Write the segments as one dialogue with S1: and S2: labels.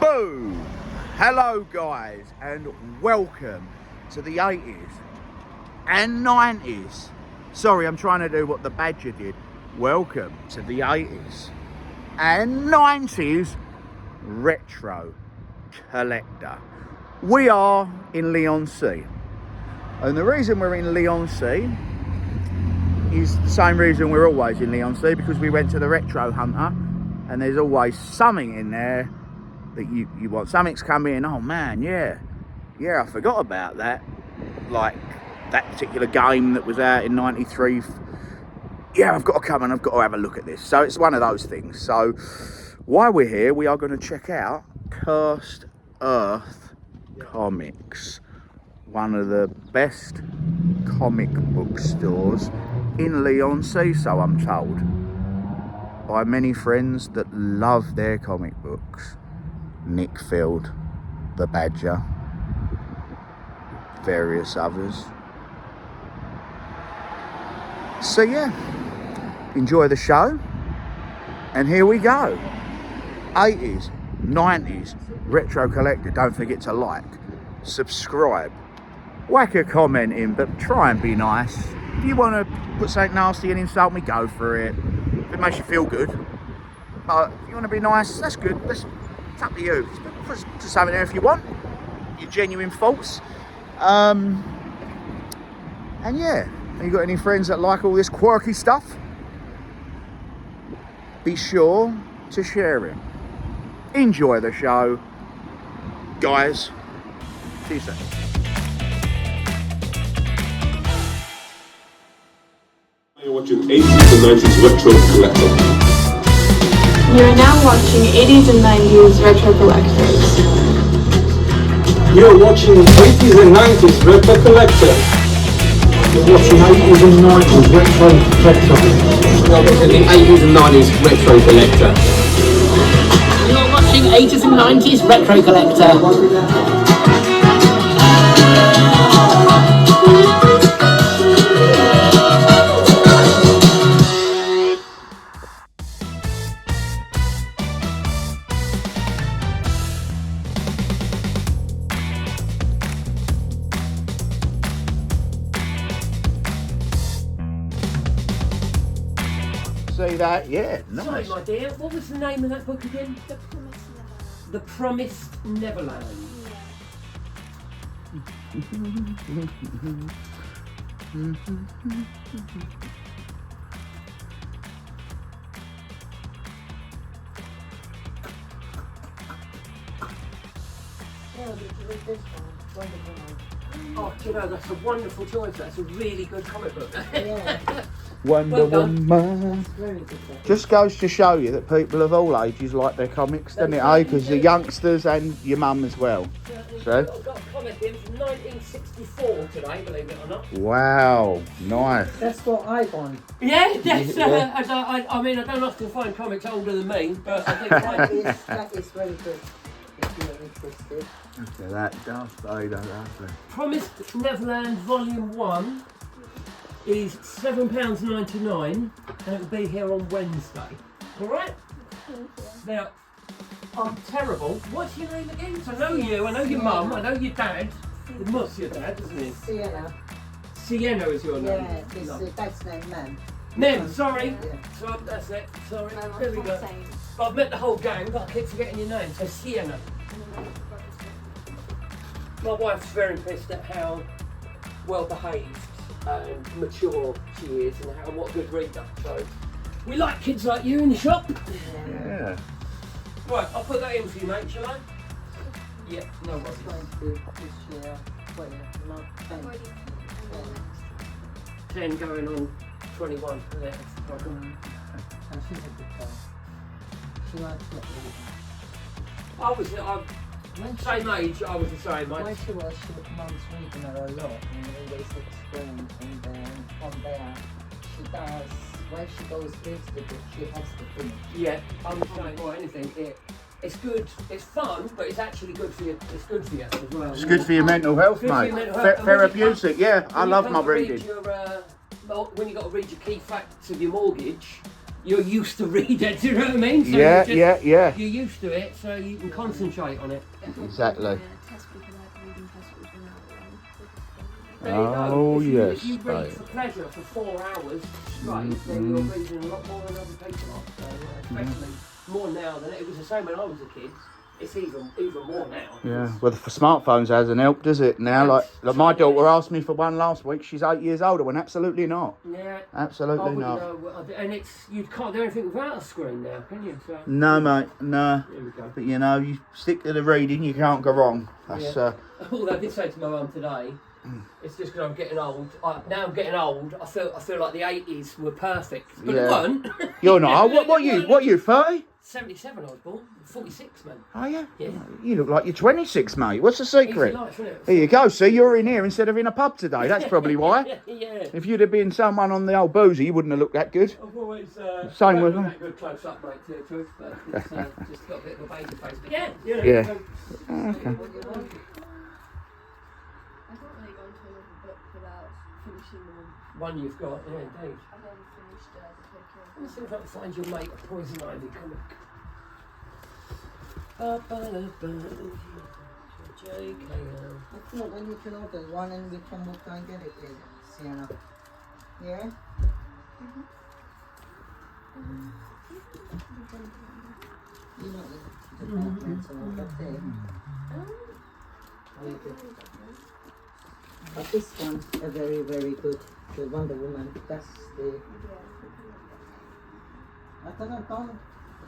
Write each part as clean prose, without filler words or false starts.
S1: Boom! Hello guys and welcome to the 80s and 90s. Sorry, I'm trying to do what the Badger did. Welcome to the 80s and 90s retro collector. We are in Leigh-on-Sea, and the reason we're in Leigh-on-Sea is the same reason we're always in Leigh-on-Sea, because we went to the Retro Hunter and there's always something in there that you want. Something's come in, oh man, yeah, I forgot about that. Like that particular game that was out in 93. Yeah, I've got to come and I've got to have a look at this. So it's one of those things. So while we're here, we are going to check out Cursed Earth Comics, one of the best comic book stores in Leigh-on-Sea, so I'm told, by many friends that love their comic books. Nick Field, the Badger, various others. So yeah, enjoy the show, and here we go. 80s, 90s retro collector. Don't forget to like, subscribe, whack a comment in, but try and be nice. If you want to put something nasty and insult me, go for it. If it makes you feel good. But if you want to be nice, that's good. It's up to you. Put something there if you want. Your genuine faults. And yeah, you got any friends that like all this quirky stuff? Be sure to share it. Enjoy the show, guys. See you soon.
S2: You're watching 80s and 90s retro collector.
S3: You are now watching 80s and 90s retro collectors.
S4: You're watching 80s and 90s retro collector. You're watching 80s and 90s retro collector.
S5: You're watching the 80s and 90s retro collector.
S6: You're watching 80s and 90s retro collector.
S1: See that? Yeah, nice.
S6: Sorry, my dear, what was the name of that book again? The Promised Neverland. Oh, do you know, that's a wonderful choice. That's a really good comic book.
S3: Yeah.
S1: Wonder
S6: Well done.
S1: Woman. Just goes to show you that people of all ages like their comics, doesn't it? Eh? Because the youngsters and your mum as well. So.
S6: I've got a comic in from 1964 today, believe it or not.
S1: Wow, nice.
S3: That's what I want.
S6: Yeah, that's, I mean, I don't often find comics older than me, but I think
S3: That is very good, if you're interested.
S1: Look at that Darth Vader, lovely.
S6: Promised Neverland Volume 1 is £7.99 and it'll be here on Wednesday. Alright? Now, I'm terrible. What's your name again? So I know you, I know your mum, I know your dad. It must be your dad, isn't it?
S3: Sienna.
S6: Sienna is your name.
S3: Yeah, it's dad's name, Mem.
S6: Mem, sorry.
S3: Yeah.
S6: So that's it. Sorry. There we go. But I've met the whole gang, but I keep forgetting your name. So Sienna. My wife's very impressed at how well behaved and mature she is, and what a good reader. So we like kids like you in the shop.
S1: Yeah.
S6: Right, I'll put that in for you, mate, shall I? Yeah, no worries.
S3: Going to this year, not 10.
S6: 10 going on 21. Yeah,
S3: And she's a good girl. She likes what reading.
S6: I was same age, I was the same
S3: When
S6: age.
S3: she was mum's reading her a lot, and always explained, and then from there, she does, when she goes into the book, she has to finish.
S6: Yeah, I'm the same or anything. It's good, it's fun, but it's actually good for you. It's good for you as well.
S1: It's good for your mental health,
S6: Good for
S1: mate.
S6: your mental health. And
S1: Therapeutic, yeah. I
S6: when you
S1: love
S6: come
S1: my
S6: to read
S1: reading.
S6: When you got to read your key facts of your mortgage, you're used to read it. Do you know what I mean? So
S1: Yeah,
S6: you're
S1: yeah.
S6: You're used to it, so you can concentrate on it.
S1: Exactly.
S6: There you go.
S1: Oh,
S6: if
S1: yes,
S6: you read
S1: mate.
S6: for pleasure for 4 hours straight, then you're reading a lot more than other people. So, especially more now than it was the same when I was a kid. It's even more now.
S1: Yeah, well, for smartphones hasn't helped, does it? Now, like my daughter asked me for one last week. She's 8 years older. When absolutely not.
S6: Yeah.
S1: Absolutely not.
S6: And you can't do anything without a screen now, can you? So,
S1: No, mate, no.
S6: there we go.
S1: But you know, you stick to the reading, you can't go wrong. That's
S6: Although I did say to my mum today, it's just because I'm getting old. Now I'm getting old. I feel like the 80s were perfect, but it weren't.
S1: You're not. What are you? 30?
S6: 77 I was born. 46, man.
S1: Oh yeah.
S6: Yeah.
S1: You look like you're 26, mate. What's the secret?
S6: Easy life, isn't it?
S1: There you go. See, you're in here instead of in a pub today. That's probably why.
S6: Yeah.
S1: If you'd have been someone on the old boozy, you wouldn't have looked that good.
S6: I've always
S1: Same with
S6: me.
S1: me.
S6: That good close up, mate, to the truth, but it's just got a bit of a baby face. But yeah.
S1: Yeah.
S7: I
S1: Okay.
S7: don't really go into another book without finishing the one.
S6: One you've got, yeah, indeed.
S7: I've only finished
S6: Let me see if I can find your mate a Poison Ivy comic.
S3: I thought when you can order one and we can book and get it in Sienna. Yeah? You know the departments and all that thing. But this one, a very, very good. The Wonder Woman, that's the... I don't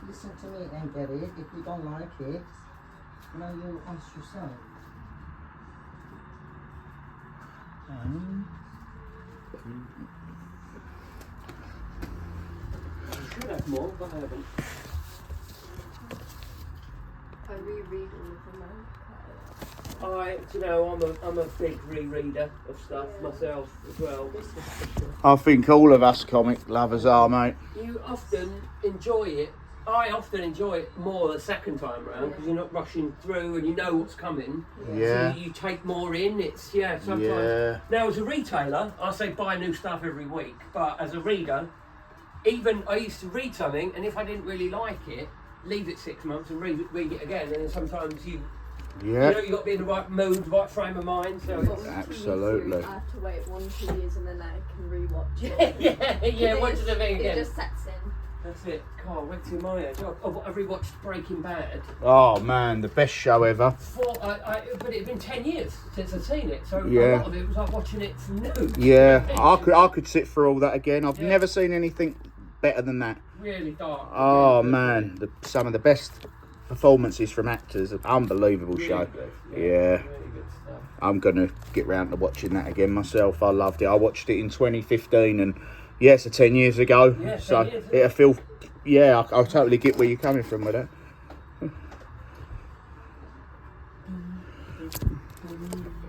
S3: listen to me and get it. If you don't like it, now you ask yourself.
S6: I should have more, but I haven't.
S7: I reread all of them now.
S6: You know, I'm a big rereader of stuff myself as well.
S1: I think all of us comic lovers are, mate.
S6: You often enjoy it. I often enjoy it more the second time round because you're not rushing through and you know what's coming.
S1: Yeah.
S6: So you take more in. It's sometimes.
S1: Yeah.
S6: Now as a retailer, I say buy new stuff every week, but as a reader, even I used to read something and if I didn't really like it, leave it 6 months and read it again. And then sometimes you know you've got to be in the right mood, right frame of mind. So it's,
S1: Absolutely.
S7: I have to wait 1-2 years and then I can rewatch it.
S6: yeah. Watch the thing again.
S7: It just sets in.
S6: That's it. God, wait till my age. I've rewatched Breaking Bad.
S1: Oh man, the best show ever.
S6: But it had been 10 years since I'd seen it, so a
S1: Yeah.
S6: lot of it was like watching it from new.
S1: Yeah, I could sit through all that again. I've never seen anything better than that.
S6: Really dark.
S1: Oh
S6: really good.
S1: man, some of the best performances from actors. Unbelievable
S6: Really
S1: show.
S6: good,
S1: Yeah.
S6: Really good stuff.
S1: I'm gonna get round to watching that again myself. I loved it. I watched it in 2015, and so 10 years ago.
S6: Yeah, 10
S1: so
S6: years,
S1: it'll feel. Yeah, I totally get where you're coming from with that.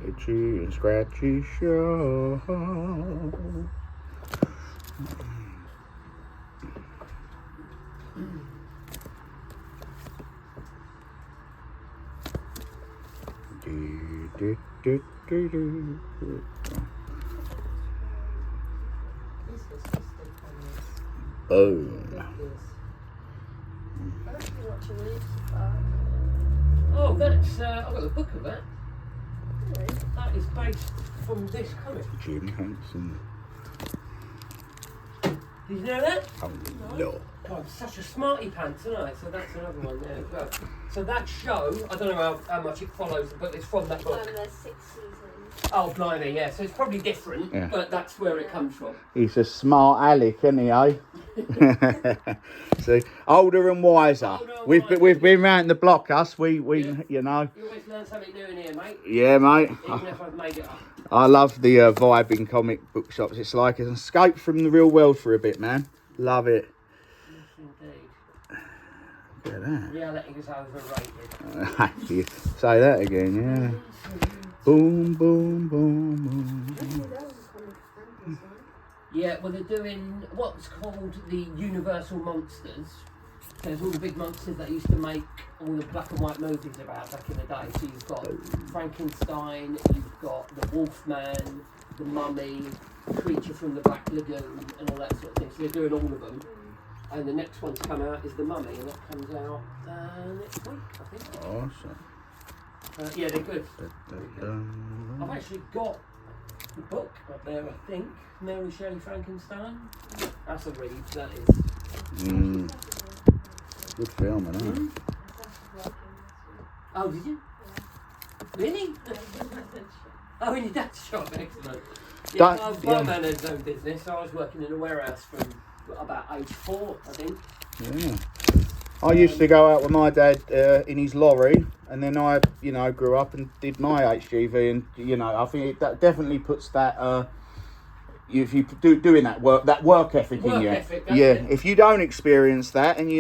S1: Itchy and scratchy show. Boom.
S7: I don't think watch a Lucifer.
S6: Oh, that's. I've got a book of that.
S7: Really?
S6: That is based from this comic.
S1: Jim Henson.
S6: Did you know that?
S1: Oh no.
S6: God, I'm such a smarty pants, isn't I? So that's another one there as well. So that show, I don't know how much it follows, but it's from that book.
S7: There's 6 seasons.
S6: Oh, blimey, yeah. So it's probably different,
S1: Yeah.
S6: but that's where it comes from.
S1: He's a smart Alec, isn't he, eh? See, older and wiser.
S6: Older and
S1: We've been round the block, us. We
S6: Yeah.
S1: you know.
S6: You always learn something new in here, mate.
S1: Yeah, mate.
S6: Even if I've made it up.
S1: I love the vibing comic book shops. It's like an escape from the real world for a bit, man. Love it.
S6: Yes, indeed.
S1: Look at that.
S6: Reality is overrated.
S1: You say that again, yeah. Boom, boom, boom, boom.
S6: Yeah, well, they're doing what's called the Universal Monsters. There's all the big monsters that used to make all the black and white movies about back in the day. So you've got Frankenstein, you've got the Wolfman, the Mummy, Creature from the Black Lagoon, and all that sort of thing. So they're doing all of them. And the next one to come out is The Mummy, and that comes out next week, I think.
S1: Awesome.
S6: Yeah, they're good. I've actually got the book up there, I think. Mary Shelley Frankenstein. That's a read, that is.
S1: Good film, isn't it?
S6: Oh, did you? Really? Oh, in your dad's shop, excellent. Yeah, my man had his own business. I was working in a warehouse from about age 4, I think.
S1: Yeah. I used to go out with my dad in his lorry, and then I, grew up and did my HGV, and I think that definitely puts that. If you doing that work ethic in you, if you don't experience that, and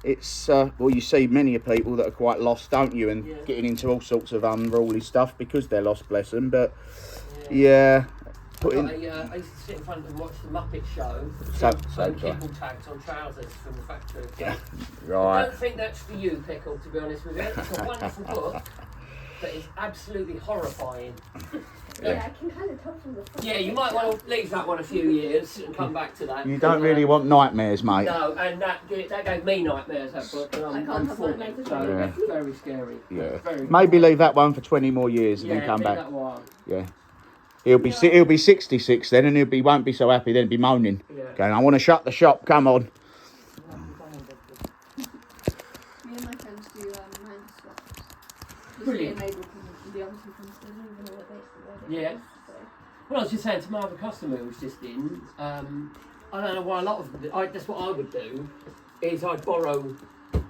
S1: it's you see many people that are quite lost, don't you, and getting into all sorts of unruly stuff because they're lost, bless them. But I used to
S6: sit in front and watch the Muppet Show. And kibble tags on trousers from the factory.
S1: Yeah, right.
S6: I don't think that's for you, Pickle, to be honest with you. It's a wonderful book, but it's absolutely horrifying.
S7: Yeah, I can kind of tell from the front.
S6: Yeah, you might want to leave that one a few years and come back to that.
S1: You don't really want nightmares, mate.
S6: No, and that gave me nightmares, that book, and I'm 40, so it's very scary.
S1: Yeah.
S6: Very
S1: Maybe leave that one for 20 more years and then come back.
S6: That while.
S1: Yeah. He'll be 66 then, and he won't be so happy then. He'll be moaning.
S6: Yeah.
S1: Going, I want to shut the shop. Come on.
S7: Me and my friends do mind swaps.
S6: Brilliant.
S7: Able to be honest with them, so they don't even know what they
S6: Yeah. Well, I was just saying to my other customer who was just in, I don't know why a lot of them, that's what I would do, is I'd borrow,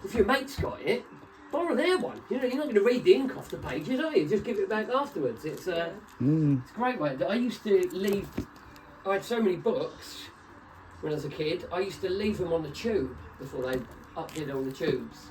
S6: if your mate's got it, borrow their one. You're not going to read the ink off the pages, are you? Just give it back afterwards. It's a great way. I used to leave, I had so many books when I was a kid, I used to leave them on the tube before they updid all the tubes.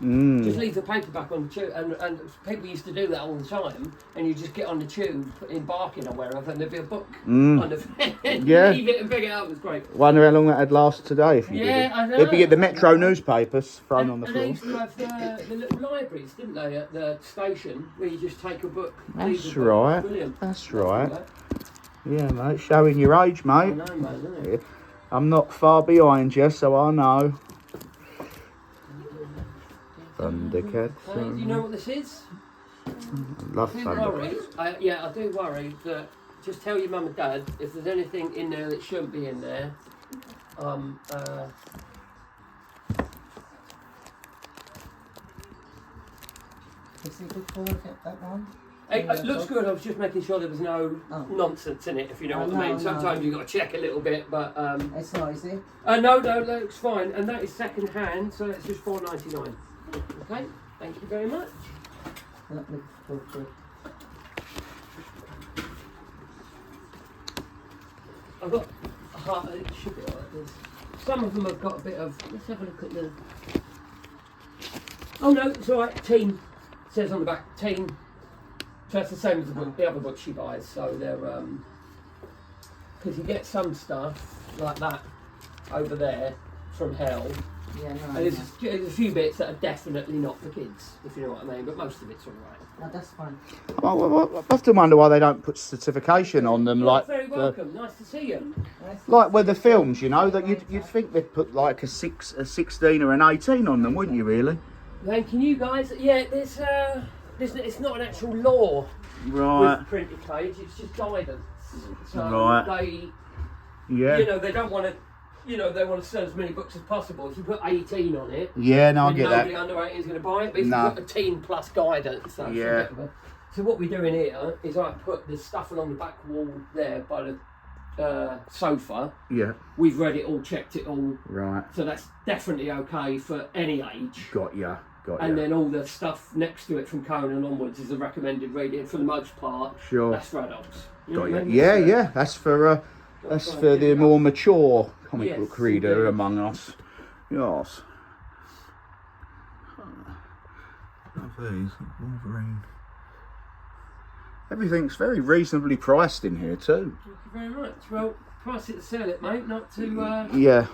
S6: Just leave the paperback on the tube, and people used to do that all the time, and you just get on the tube in Barking or wherever, and there'd be a book on the end.
S1: Yeah.
S6: Leave it and pick it up. It was great.
S1: Wonder how long that'd last today if you did it.
S6: I know.
S1: They'd be at the Metro newspapers thrown on the
S6: And they
S1: floor.
S6: used to have the little libraries, didn't they, at the station, where you just take a book.
S1: That's
S6: leave a book.
S1: right.
S6: Brilliant.
S1: That's right. Yeah, mate. Showing your age, mate.
S6: I know, man, isn't it?
S1: I'm not far behind you, so I know. Thundercats.
S6: Do you know what this is?
S1: Love
S6: I do
S1: Thundercats.
S6: worry. I do worry that. Just tell your mum and dad if there's anything in there that shouldn't be in there.
S3: Is it good for that one?
S6: It looks good. I was just making sure there was no nonsense in it, if you know what I mean. Sometimes you've got to check a little bit, but
S3: It's not, is it?
S6: no, that looks fine, and that is second hand, so it's just $4.99. Okay, thank you very much.
S3: Let me go through.
S6: I've got a heart. It should be alright. Some of them have got a bit of. Let's have a look at the. Oh no, it's alright. Teen says on the back. Teen. So that's the same as the other book she buys. So they're because you get some stuff like that over there from hell.
S3: Yeah, no.
S6: And there's a few bits that are definitely not for kids, if you know what I mean. But most of it's alright.
S3: No, that's fine.
S1: Well, I often wonder why they don't put certification on them,
S6: You're
S1: like
S6: very welcome. Nice to see you.
S1: like with the films, that you'd think they'd put like a 16 or an 18 on them, wouldn't you? Really?
S6: Thanking you guys. Yeah, there's it's not an actual law
S1: Right.
S6: with printed page. It's just guidance. So
S1: Right.
S6: they,
S1: Yeah.
S6: they don't want to. They want to sell as many books as possible. If you put 18 on it,
S1: Yeah. No, I
S6: then
S1: get
S6: nobody
S1: that.
S6: under 18 is going to buy it. But if
S1: No.
S6: you put a teen plus guidance, that's
S1: Yeah.
S6: a bit of a- So what we're doing here is I put the stuff along the back wall there by the sofa.
S1: Yeah.
S6: We've read it all, checked it all,
S1: Right.
S6: so that's definitely okay for any age.
S1: Got ya.
S6: And then all the stuff next to it from Conan onwards is a recommended reading for the most part.
S1: Sure.
S6: That's for adults. You know
S1: Got
S6: what I
S1: ya.
S6: mean?
S1: Yeah.
S6: So-
S1: Yeah. That's for the more mature comic
S6: Yes,
S1: book reader
S6: indeed.
S1: among us. Yes. These Wolverine. Everything's very reasonably priced in here too.
S6: Thank you very much. Well, price it to sell it, mate, not to.
S1: Yeah.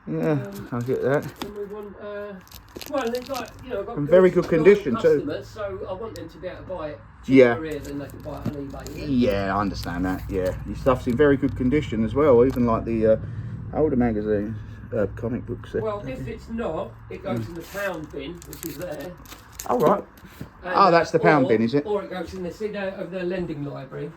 S1: Yeah, I get that.
S6: And we want, well, there's like, I've got
S1: In very good condition too.
S6: customers, so I want them to be able to buy it
S1: Yeah.
S6: cheaper here than they can buy it on eBay.
S1: Yeah, I understand that. Yeah, your stuff's in very good condition as well. Even like the older magazines. comic books there.
S6: Well, if it's not, it goes in the pound bin, which is there.
S1: Oh, right.
S6: And,
S1: Oh, that's the pound
S6: or-
S1: bin, is it?
S6: Or it goes in the of the lending library.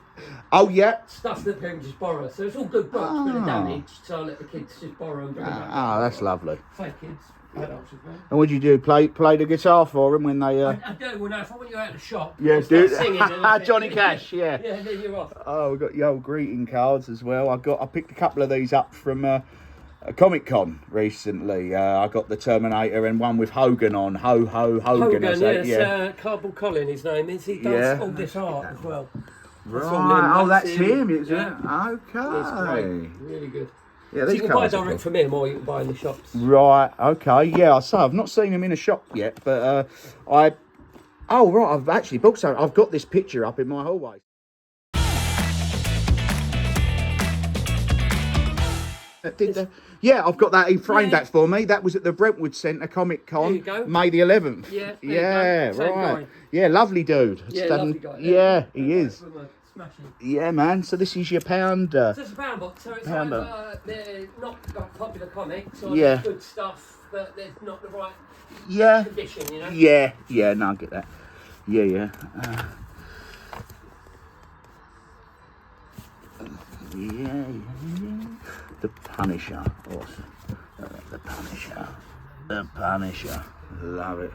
S1: Oh, yeah.
S6: Stuff that people just borrow. So it's all good books, but they're
S1: Ah.
S6: damaged. So I let the kids just borrow and bring them back.
S1: Oh, that's lovely.
S6: Fake kids, adults as well.
S1: And what do you do? Play the guitar for them when they...
S6: I do. Well, no, if I want you out of the shop,
S1: Yeah,
S6: I'll start
S1: do
S6: singing. and I think-
S1: Johnny Cash, yeah.
S6: Yeah, then you're off.
S1: Oh, we've got the old greeting cards as well. I picked a couple of these up from a Comic Con recently. I got the Terminator and one with Hogan on. Hogan,
S6: Hogan,
S1: I say.
S6: yes. Cardboard Colin, his name is. He does
S1: Yeah.
S6: all this art as well.
S1: Right.
S6: all him,
S1: Oh, that's
S6: that's
S1: him,
S6: him.
S1: is
S6: Yeah.
S1: it? Okay.
S6: It's great. Really good.
S1: Yeah,
S6: So
S1: these
S6: you can buy
S1: cards are
S6: direct
S1: cool.
S6: from him or you can buy in the shops.
S1: Right. Okay. Yeah. I say I've not seen him in a shop yet, but Oh, right. I've actually booked something. I've got this picture up in my hallway. Yeah, I've got that. He framed that for me. That was at the Brentwood Centre Comic Con,
S6: There you go.
S1: May the 11th.
S6: Yeah, there you
S1: Yeah,
S6: go. Same
S1: right.
S6: guy.
S1: Yeah, lovely dude.
S6: Yeah,
S1: Stan-
S6: lovely guy.
S1: Yeah, he is.
S6: Smashing.
S1: Yeah, man. So this is your pound.
S6: So it's a pound box, so it's
S1: Pound
S6: they're not got popular comics or
S1: Yeah.
S6: good stuff, but they're not the right
S1: Yeah.
S6: condition, you know?
S1: Yeah. No, I get that. Yeah. Yeah. The Punisher. Awesome. The Punisher. The Punisher. Love it.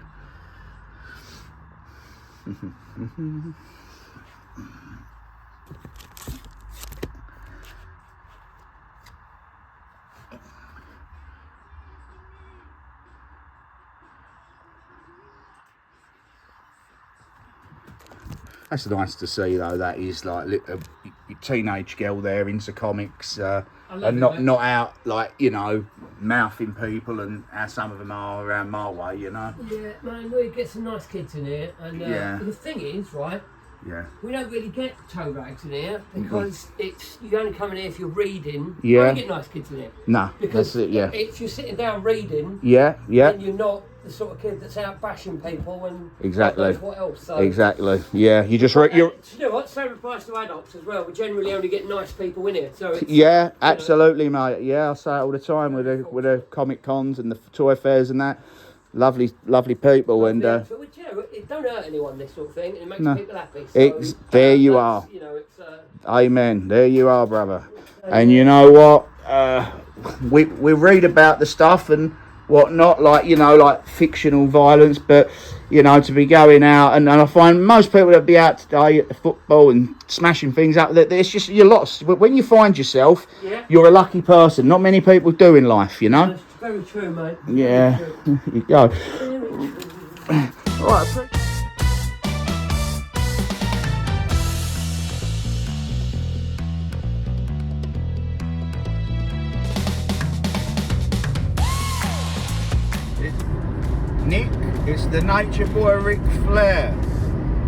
S1: That's nice to see, though. That is like a teenage girl there into comics,
S6: love
S1: and
S6: it,
S1: not
S6: mate.
S1: out like mouthing people and how some of them are around my way.
S6: Yeah, man, we get some nice kids in here, and
S1: Yeah.
S6: the thing is, right,
S1: Yeah.
S6: we don't really get toe rags in here because it's you only come in here if you're reading.
S1: Yeah.
S6: We don't get nice kids in here
S1: Nah,
S6: because
S1: that's it. Yeah.
S6: if you're sitting down reading,
S1: Yeah.
S6: then you're not the sort of kid that's out bashing people and
S1: Exactly.
S6: God knows what else. So.
S1: Exactly. Yeah. You just
S6: And
S1: you're.
S6: you know what? Same applies to adults as well. We generally only get nice people in here, so it's,
S1: Yeah, absolutely, mate. Yeah, I say it all the time with the comic cons and the toy fairs and that. Lovely people, and
S6: so, you know, it don't hurt anyone, this sort of thing, and it makes
S1: No.
S6: people happy. So,
S1: there you
S6: that's-
S1: are.
S6: You know, it's.
S1: Amen. There you are, brother. And you know what? We read about the stuff and whatnot, like like fictional violence, but to be going out and I find most people that be out today at the football and smashing things up, that it's just you're lost. But when you find yourself,
S6: Yeah.
S1: you're a lucky person. Not many people do in life,
S6: That's very true, mate.
S1: Yeah.
S6: Very true.
S1: You go.
S6: Very true.
S1: All right. Nick, it's the nature boy Ric Flair.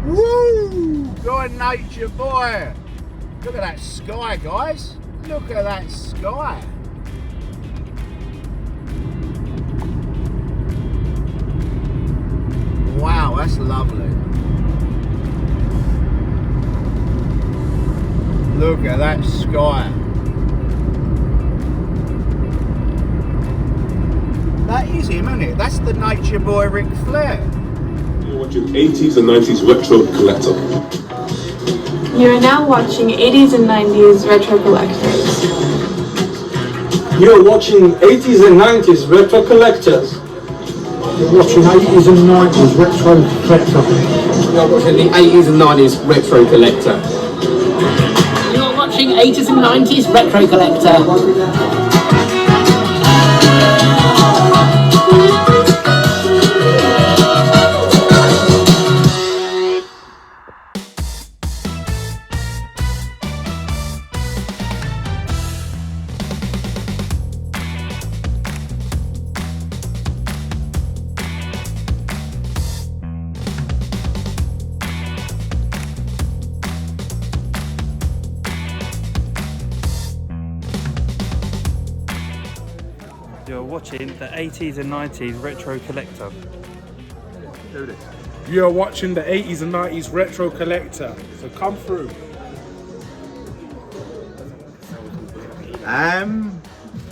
S1: Woo! Go on, nature boy. Look at that sky, guys. Look at that sky. Wow, that's lovely. Look at that sky. That is him, isn't it? That's the nature boy Ric Flair.
S2: You're watching 80s and 90s Retro Collector.
S8: You are now watching 80s and 90s Retro Collectors.
S4: You're watching 80s and 90s Retro Collectors.
S9: You're watching 80s and 90s Retro Collector.
S5: You're watching the 80s and 90s Retro Collector.
S10: You're watching 80s and 90s Retro Collector.
S11: You're watching the 80s and 90s Retro Collector.
S12: You're watching the 80s and 90s Retro Collector, so come through.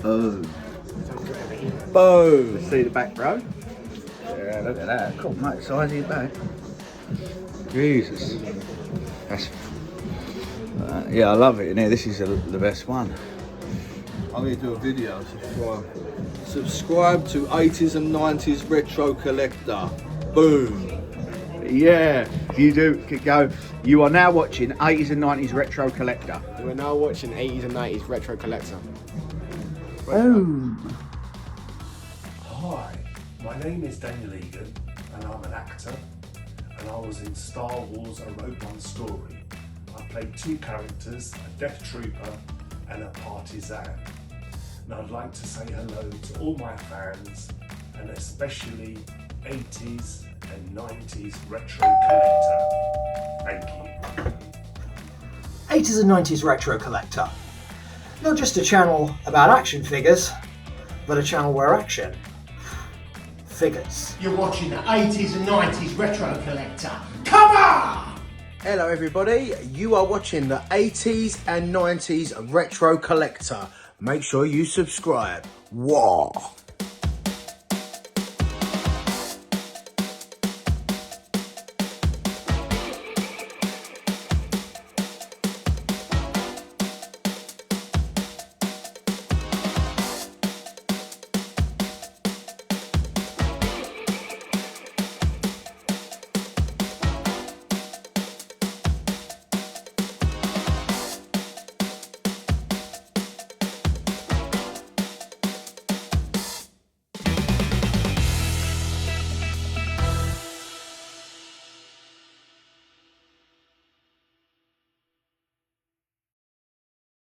S1: Oh. Boom. Let's see the back, bro. Yeah, look at that. Cool, mate. Size of your back. Jesus. That's. Yeah, I love it. You know, this is the best one.
S13: I'm going to do a video. Subscribe to 80s and 90s Retro Collector. Boom.
S1: Yeah, you do go. You are now watching 80s and 90s Retro Collector.
S5: We're now watching 80s and 90s Retro Collector.
S1: Boom.
S14: Hi, my name is Daniel Egan and I'm an actor, and I was in Star Wars A Rogue One Story. I played two characters, a Death Trooper and a Partisan. And I'd like to say hello to all my fans, and especially 80s and 90s Retro Collector. Thank you.
S15: 80s and 90s Retro Collector. Not just a channel about action figures, but a channel where action figures.
S16: You're watching the 80s and 90s Retro Collector. Come on!
S17: Hello everybody, you are watching the 80s and 90s Retro Collector. Make sure you subscribe. Whoa!